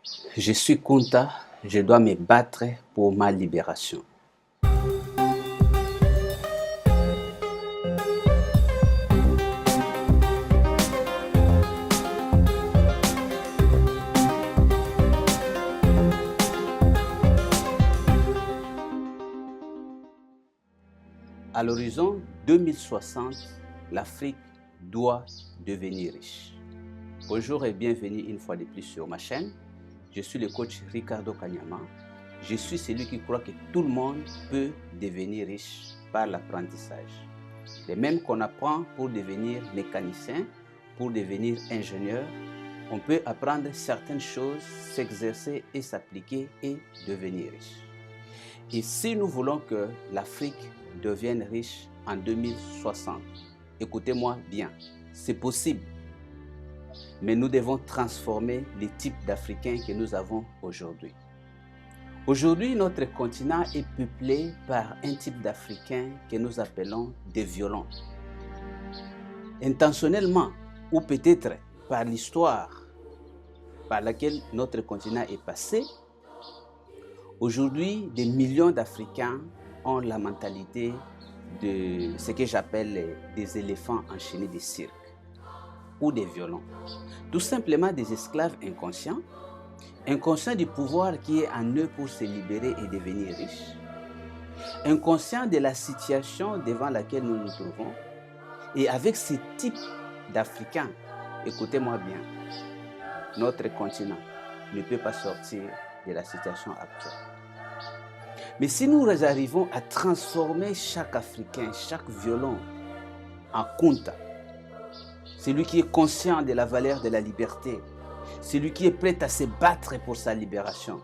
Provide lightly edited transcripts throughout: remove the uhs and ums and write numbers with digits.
Je suis Kunta, je dois me battre pour ma libération. À l'horizon 2060, l'Afrique doit devenir riche. Bonjour et bienvenue une fois de plus sur ma chaîne. Je suis le coach Ricardo Kanyama. Je suis celui qui croit que tout le monde peut devenir riche par l'apprentissage. De même qu'on apprend pour devenir mécanicien, pour devenir ingénieur, on peut apprendre certaines choses, s'exercer et s'appliquer et devenir riche. Et si nous voulons que l'Afrique devienne riche en 2060, écoutez-moi bien, c'est possible. Mais nous devons transformer les types d'Africains que nous avons aujourd'hui. Aujourd'hui, notre continent est peuplé par un type d'Africains que nous appelons des violents. Intentionnellement, ou peut-être par l'histoire par laquelle notre continent est passé, aujourd'hui, des millions d'Africains ont la mentalité de ce que j'appelle des éléphants enchaînés de cirque ou des violents. Tout simplement des esclaves inconscients du pouvoir qui est en eux pour se libérer et devenir riches, inconscients de la situation devant laquelle nous nous trouvons. Et avec ce type d'Africains, écoutez-moi bien, notre continent ne peut pas sortir de la situation actuelle. Mais si nous arrivons à transformer chaque Africain, chaque violon en Kunta, celui qui est conscient de la valeur de la liberté, celui qui est prêt à se battre pour sa libération,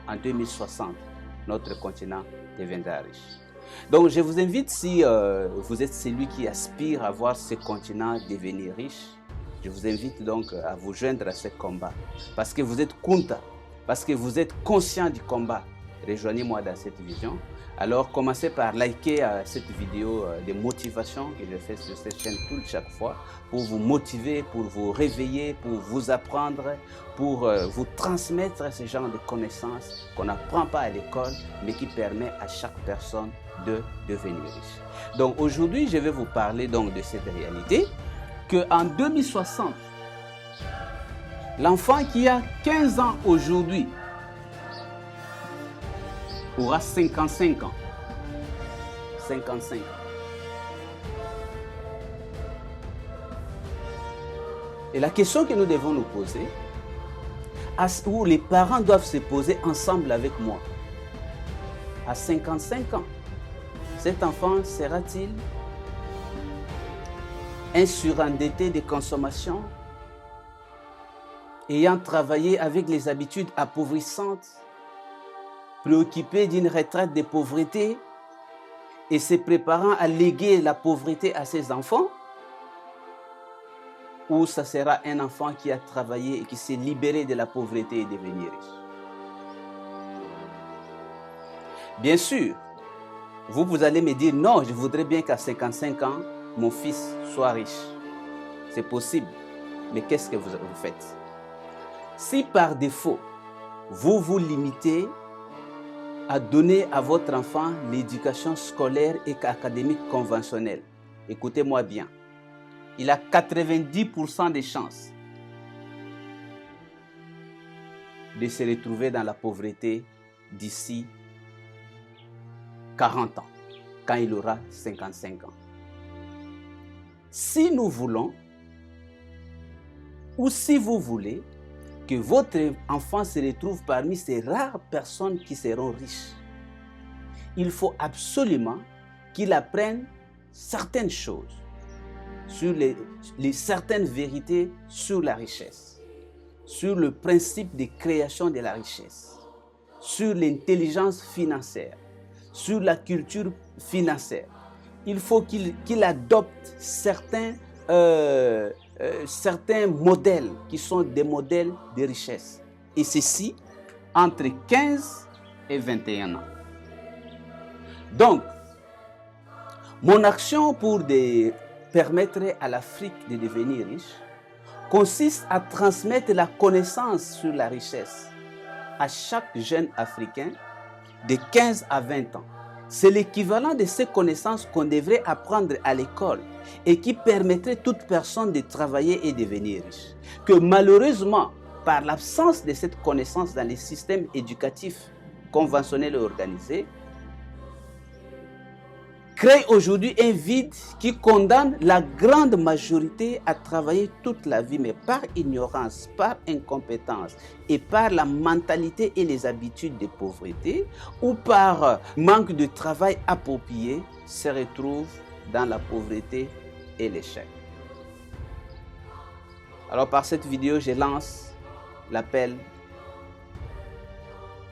en 2060, notre continent deviendra riche. Donc je vous invite, si vous êtes celui qui aspire à voir ce continent devenir riche, je vous invite donc à vous joindre à ce combat. Parce que vous êtes Kunta, parce que vous êtes conscient du combat. Rejoignez-moi dans cette vision. Alors commencez par liker cette vidéo de motivation que je fais sur cette chaîne chaque fois pour vous motiver, pour vous réveiller, pour vous apprendre, pour vous transmettre ce genre de connaissances qu'on n'apprend pas à l'école mais qui permet à chaque personne de devenir riche. Donc aujourd'hui, je vais vous parler donc de cette réalité qu'en 2060, l'enfant qui a 15 ans aujourd'hui aura 55 ans. 55 ans. Et la question que nous devons nous poser, où les parents doivent se poser ensemble avec moi, à 55 ans, cet enfant sera-t-il un surendetté de consommation, ayant travaillé avec les habitudes appauvrissantes, préoccupé d'une retraite de pauvreté et se préparant à léguer la pauvreté à ses enfants? Ou ça sera un enfant qui a travaillé et qui s'est libéré de la pauvreté et devenu riche? Bien sûr, vous allez me dire, non, je voudrais bien qu'à 55 ans, mon fils soit riche. C'est possible, mais qu'est-ce que vous faites? Si par défaut, vous vous limitez à donner à votre enfant l'éducation scolaire et académique conventionnelle, écoutez-moi bien, il a 90% de chances de se retrouver dans la pauvreté d'ici 40 ans, quand il aura 55 ans. Si nous voulons, ou si vous voulez, que votre enfant se retrouve parmi ces rares personnes qui seront riches, il faut absolument qu'il apprenne certaines choses, sur certaines vérités sur la richesse, sur le principe de création de la richesse, sur l'intelligence financière, sur la culture financière. Il faut qu'il adopte certains modèles qui sont des modèles de richesse. Et ceci entre 15 et 21 ans. Donc, mon action pour permettre à l'Afrique de devenir riche, consiste à transmettre la connaissance sur la richesse à chaque jeune Africain de 15 à 20 ans. C'est l'équivalent de ces connaissances qu'on devrait apprendre à l'école et qui permettrait à toute personne de travailler et devenir riche. Que malheureusement, par l'absence de cette connaissance dans les systèmes éducatifs conventionnels et organisés, crée aujourd'hui un vide qui condamne la grande majorité à travailler toute la vie, mais par ignorance, par incompétence et par la mentalité et les habitudes de pauvreté ou par manque de travail approprié, se retrouvent dans la pauvreté et l'échec. Alors par cette vidéo, je lance l'appel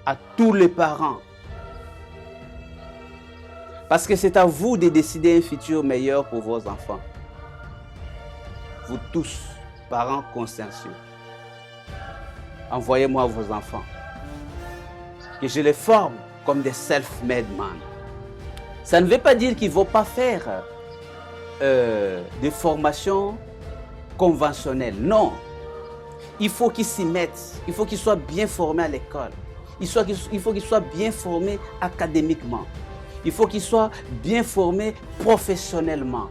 à tous les parents. Parce que c'est à vous de décider un futur meilleur pour vos enfants. Vous tous, parents consciencieux, envoyez-moi vos enfants. Que je les forme comme des self-made men. Ça ne veut pas dire qu'ils ne vont pas faire des formations conventionnelles. Non. Il faut qu'ils s'y mettent. Il faut qu'ils soient bien formés à l'école. Il faut qu'ils soient bien formés académiquement. Il faut qu'ils soient bien formés professionnellement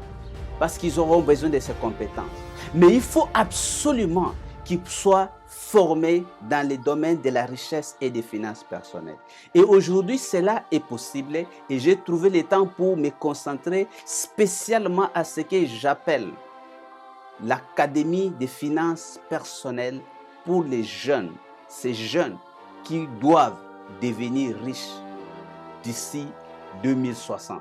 parce qu'ils auront besoin de ces compétences. Mais il faut absolument qu'ils soient formés dans les domaines de la richesse et des finances personnelles. Et aujourd'hui, cela est possible et j'ai trouvé le temps pour me concentrer spécialement à ce que j'appelle l'Académie des finances personnelles pour les jeunes. Ces jeunes qui doivent devenir riches d'ici 2060.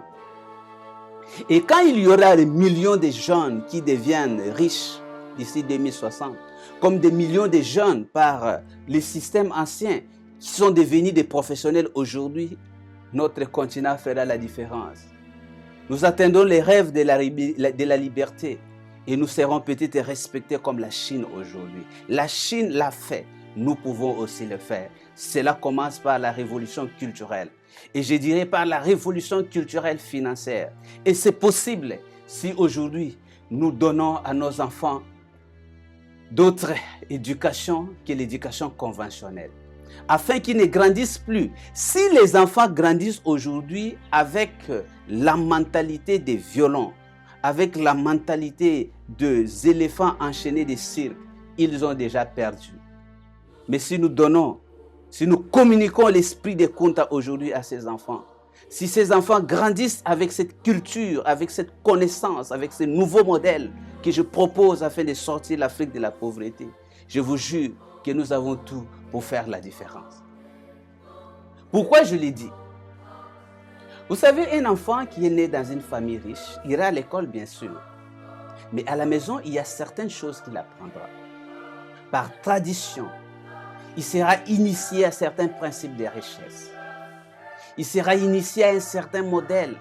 Et quand il y aura des millions de jeunes qui deviennent riches d'ici 2060, comme des millions de jeunes par les systèmes anciens qui sont devenus des professionnels aujourd'hui, notre continent fera la différence. Nous atteindrons les rêves de la liberté et nous serons peut-être respectés comme la Chine aujourd'hui. La Chine l'a fait, nous pouvons aussi le faire. Cela commence par la révolution culturelle. Et je dirais par la révolution culturelle financière. Et c'est possible si aujourd'hui nous donnons à nos enfants d'autres éducations que l'éducation conventionnelle. Afin qu'ils ne grandissent plus. Si les enfants grandissent aujourd'hui avec la mentalité des violons, avec la mentalité des éléphants enchaînés des cirques, ils ont déjà perdu. Mais si nous donnons, si nous communiquons l'esprit de Kunta aujourd'hui à ces enfants, si ces enfants grandissent avec cette culture, avec cette connaissance, avec ces nouveaux modèles que je propose afin de sortir l'Afrique de la pauvreté, je vous jure que nous avons tout pour faire la différence. Pourquoi je l'ai dit? Vous savez, un enfant qui est né dans une famille riche ira à l'école bien sûr, mais à la maison, il y a certaines choses qu'il apprendra. Par tradition, il sera initié à certains principes de richesse. Il sera initié à un certain modèle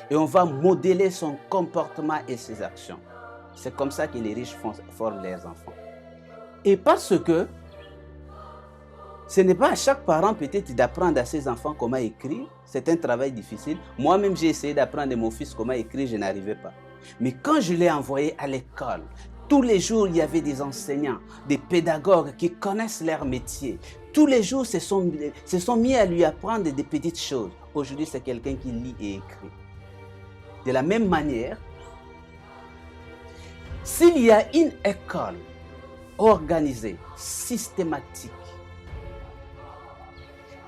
et on va modeler son comportement et ses actions. C'est comme ça que les riches forment leurs enfants. Et parce que ce n'est pas à chaque parent peut-être d'apprendre à ses enfants comment écrire, c'est un travail difficile. Moi-même, j'ai essayé d'apprendre à mon fils comment écrire, je n'arrivais pas. Mais quand je l'ai envoyé à l'école, tous les jours, il y avait des enseignants, des pédagogues qui connaissent leur métier. Tous les jours, se sont mis à lui apprendre des petites choses. Aujourd'hui, c'est quelqu'un qui lit et écrit. De la même manière, s'il y a une école organisée, systématique,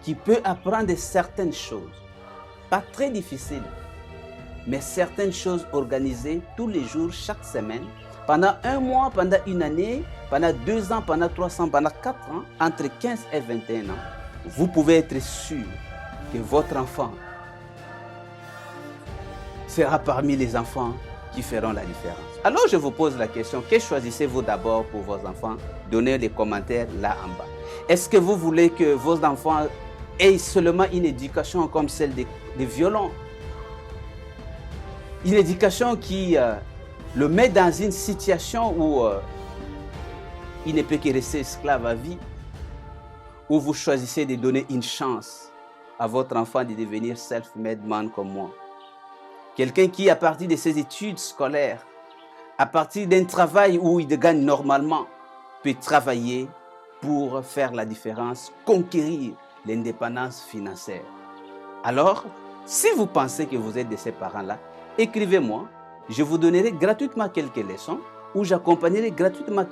qui peut apprendre certaines choses, pas très difficiles, mais certaines choses organisées tous les jours, chaque semaine, pendant un mois, pendant une année, pendant 2 ans, pendant 3 ans, pendant 4 ans, entre 15 et 21 ans, vous pouvez être sûr que votre enfant sera parmi les enfants qui feront la différence. Alors je vous pose la question, que choisissez-vous d'abord pour vos enfants? Donnez les commentaires là en bas. Est-ce que vous voulez que vos enfants aient seulement une éducation comme celle des violons? Une éducation qui le met dans une situation où il ne peut que rester esclave à vie, ou vous choisissez de donner une chance à votre enfant de devenir self-made man comme moi. Quelqu'un qui, à partir de ses études scolaires, à partir d'un travail où il gagne normalement, peut travailler pour faire la différence, conquérir l'indépendance financière. Alors, si vous pensez que vous êtes de ces parents-là, écrivez-moi. Je vous donnerai gratuitement quelques leçons ou j'accompagnerai gratuitement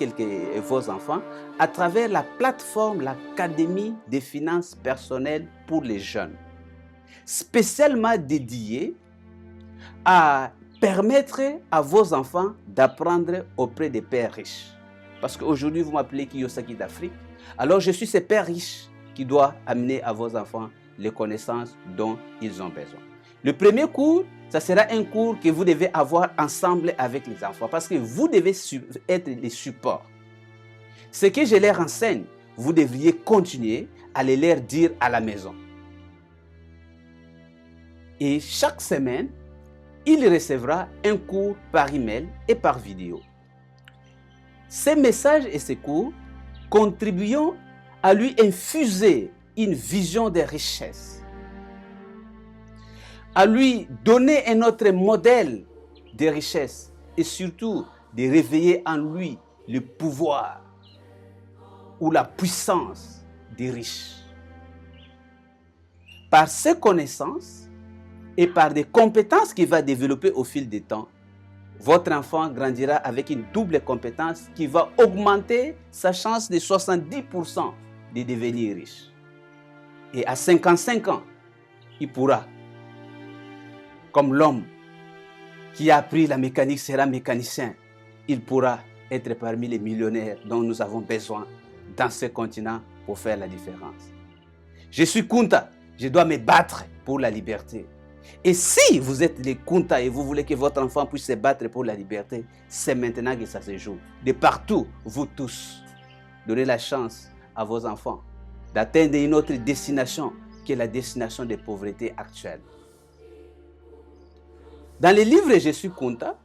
vos enfants à travers la plateforme, l'Académie des finances personnelles pour les jeunes, spécialement dédiée à permettre à vos enfants d'apprendre auprès des pères riches. Parce qu'aujourd'hui, vous m'appelez Kiyosaki d'Afrique. Alors, je suis ce père riche qui doit amener à vos enfants les connaissances dont ils ont besoin. Le premier cours, ça sera un cours que vous devez avoir ensemble avec les enfants parce que vous devez être les supports. Ce que je leur enseigne, vous devriez continuer à les leur dire à la maison. Et chaque semaine, il recevra un cours par email et par vidéo. Ces messages et ces cours contribuent à lui infuser une vision des richesses, à lui donner un autre modèle de richesse et surtout de réveiller en lui le pouvoir ou la puissance des riches. Par ses connaissances et par des compétences qu'il va développer au fil du temps, votre enfant grandira avec une double compétence qui va augmenter sa chance de 70% de devenir riche. Et à 55 ans, il pourra, comme l'homme qui a appris la mécanique sera mécanicien, il pourra être parmi les millionnaires dont nous avons besoin dans ce continent pour faire la différence. Je suis Kunta, je dois me battre pour la liberté. Et si vous êtes les Kunta et vous voulez que votre enfant puisse se battre pour la liberté, c'est maintenant que ça se joue. De partout, vous tous, donnez la chance à vos enfants d'atteindre une autre destination qui est la destination des pauvretés actuelles. Dans les livres Je suis Kunta,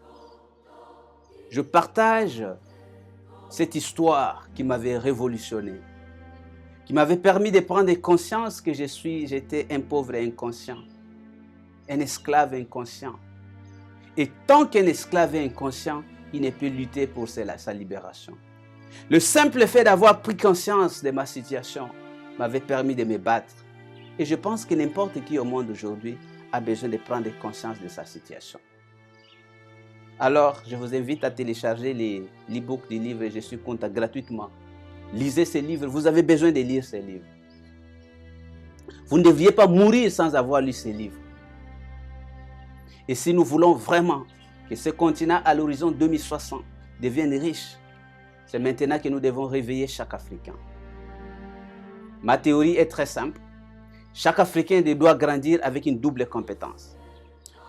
je partage cette histoire qui m'avait révolutionné, qui m'avait permis de prendre conscience que j'étais un pauvre inconscient, un esclave inconscient. Et tant qu'un esclave est inconscient, il ne peut lutter pour sa libération. Le simple fait d'avoir pris conscience de ma situation m'avait permis de me battre. Et je pense que n'importe qui au monde aujourd'hui a besoin de prendre conscience de sa situation. Alors, je vous invite à télécharger l'e-book du livre Je suis Kunta gratuitement. Lisez ces livres, vous avez besoin de lire ces livres. Vous ne devriez pas mourir sans avoir lu ces livres. Et si nous voulons vraiment que ce continent à l'horizon 2060 devienne riche, c'est maintenant que nous devons réveiller chaque Africain. Ma théorie est très simple. Chaque Africain doit grandir avec une double compétence.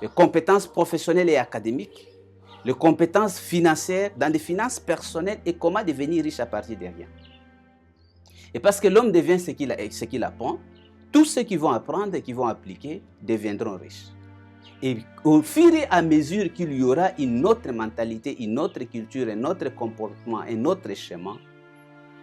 Les compétences professionnelles et académiques, les compétences financières dans les finances personnelles et comment devenir riche à partir de rien. Et parce que l'homme devient ce qu'il apprend, tous ceux qui vont apprendre et qui vont appliquer deviendront riches. Et au fur et à mesure qu'il y aura une autre mentalité, une autre culture, un autre comportement, un autre schéma,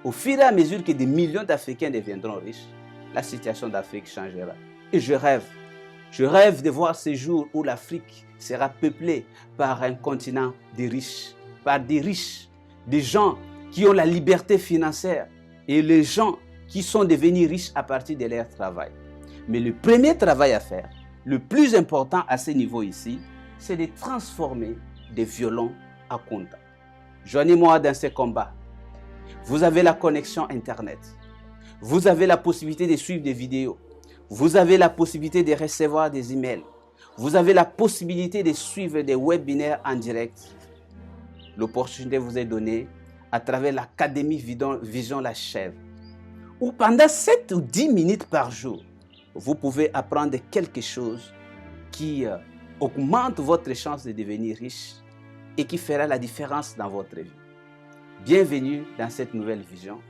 au fur et à mesure que des millions d'Africains deviendront riches, la situation d'Afrique changera. Et je rêve de voir ce jour où l'Afrique sera peuplée par un continent de riches, par des riches, des gens qui ont la liberté financière et les gens qui sont devenus riches à partir de leur travail. Mais le premier travail à faire, le plus important à ce niveau ici, c'est de transformer des violons à Kunta. Joignez-moi dans ce combat. Vous avez la connexion Internet. Vous avez la possibilité de suivre des vidéos. Vous avez la possibilité de recevoir des emails. Vous avez la possibilité de suivre des webinaires en direct. L'opportunité vous est donnée à travers l'Académie Vision la Chèvre, où pendant 7 ou 10 minutes par jour, vous pouvez apprendre quelque chose qui augmente votre chance de devenir riche et qui fera la différence dans votre vie. Bienvenue dans cette nouvelle vision.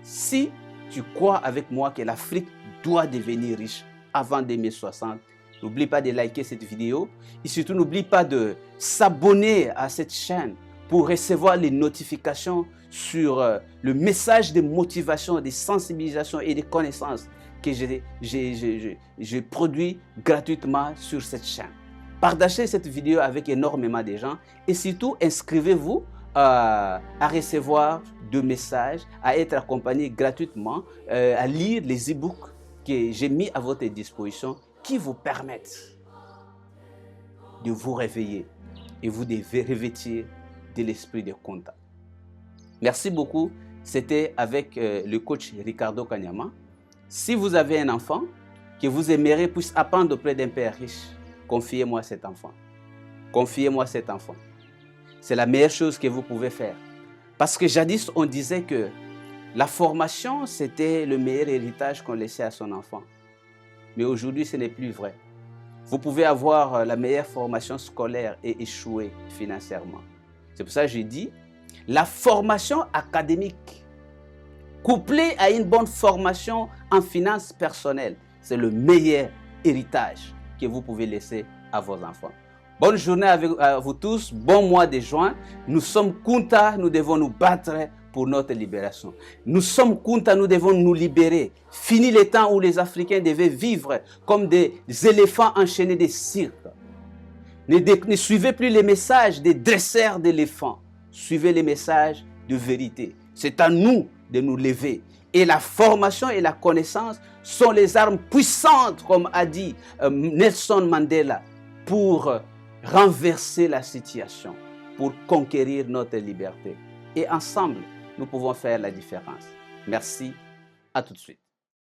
Si tu crois avec moi que l'Afrique doit devenir riche avant 2060, n'oublie pas de liker cette vidéo et surtout n'oublie pas de s'abonner à cette chaîne pour recevoir les notifications sur le message de motivation, de sensibilisation et de connaissances que je produis gratuitement sur cette chaîne. Partagez cette vidéo avec énormément de gens et surtout inscrivez-vous à recevoir de messages, à être accompagné gratuitement, à lire les e-books que j'ai mis à votre disposition qui vous permettent de vous réveiller et vous devez revêtir de l'esprit de contact. Merci beaucoup. C'était avec le coach Ricardo Kanyama. Si vous avez un enfant que vous aimeriez puisse apprendre auprès d'un père riche, confiez-moi cet enfant. Confiez-moi cet enfant. C'est la meilleure chose que vous pouvez faire. Parce que jadis, on disait que la formation, c'était le meilleur héritage qu'on laissait à son enfant. Mais aujourd'hui, ce n'est plus vrai. Vous pouvez avoir la meilleure formation scolaire et échouer financièrement. C'est pour ça que j'ai dit, la formation académique, couplée à une bonne formation en finances personnelles, c'est le meilleur héritage que vous pouvez laisser à vos enfants. Bonne journée à vous tous, bon mois de juin. Nous sommes Kunta, nous devons nous battre pour notre libération. Nous sommes Kunta, nous devons nous libérer. Fini le temps où les Africains devaient vivre comme des éléphants enchaînés des cirques. Ne suivez plus les messages des dresseurs d'éléphants. Suivez les messages de vérité. C'est à nous de nous lever. Et la formation et la connaissance sont les armes puissantes, comme a dit Nelson Mandela, pour renverser la situation, pour conquérir notre liberté. Et ensemble, nous pouvons faire la différence. Merci, à tout de suite.